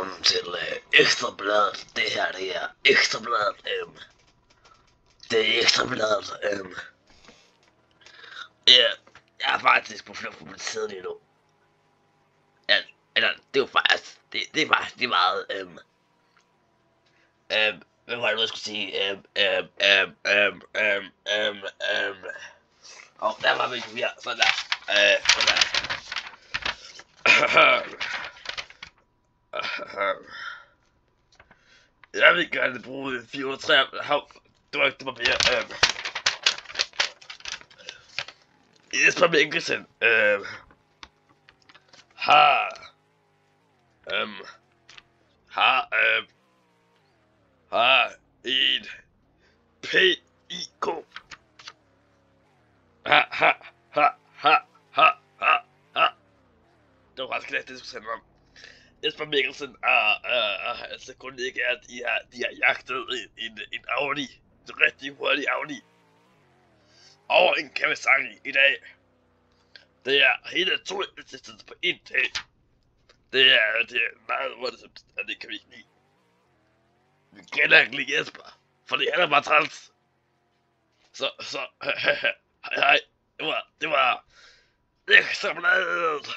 velkommen til Ekstra Bladet. Det her, det er Ekstra Bladet. Det er Ekstra Bladet. Jeg er faktisk på flugt fra politiet lige nu. Eller, det er jo faktisk, det er faktisk lige meget, hvad var det, jeg skulle sige, der var vi her, sådan der, sådan der. Jeg vil gerne bruge 403, det var ikke det mere, Jesper Mikkelsen, har en PIK. Det var faktisk ikke det, jeg skulle sende om. Jesper Mikkelsen og hans kollegaer, de har jagtet en Audi, en rigtig hurtig Audi, over en Kawasaki i dag. Det er hele 2 på en dag. Det er meget hurtigt, og det kan vi ikke lide. Vi kender ikke lide Jesper, fordi han er bare træls. Så, hej, det var Ekstra Bladet.